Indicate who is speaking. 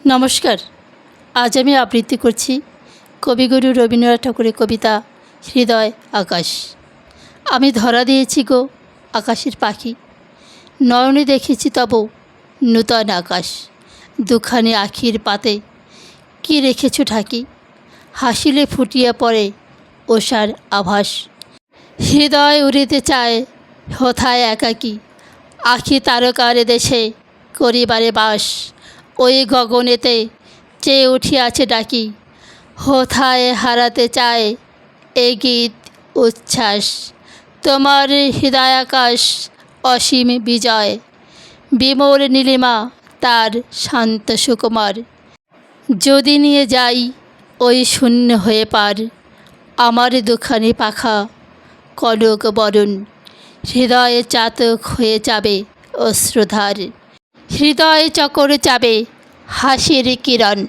Speaker 1: নমস্কার। আজ আমি আবৃত্তি করছি কবিগুরু রবীন্দ্রনাথ ঠাকুরের কবিতা হৃদয় আকাশ। আমি ধরা দিয়েছি গো আকাশের পাখি, নয়নে দেখেছি তব নূতন আকাশ। দুখানি আখির পাতে কি রেখেছ ঢাকি, হাসিলে ফুটিয়া পড়ে ওষার আভাস। হৃদয় উড়িতে চায় হোথায় একাকী, আখি তারকার দেশে করিবারে বাস। ওই গগনেতে চেয়ে উঠিয়াছে ডাকি, হোথায় হারাতে চায় এ গীত উচ্ছ্বাস। তোমার হৃদয়াকাশ অসীম বিজয়, বিমল নীলিমা তার শান্ত সুকুমার। যদি নিয়ে যাই ওই শূন্য হয়ে পার, আমার দুখানি পাখা কনক বরণ। হৃদয়ে চাতক হয়ে যাবে অশ্রুধার, হৃদয়ে চকর যাবে হাসির কিরণ।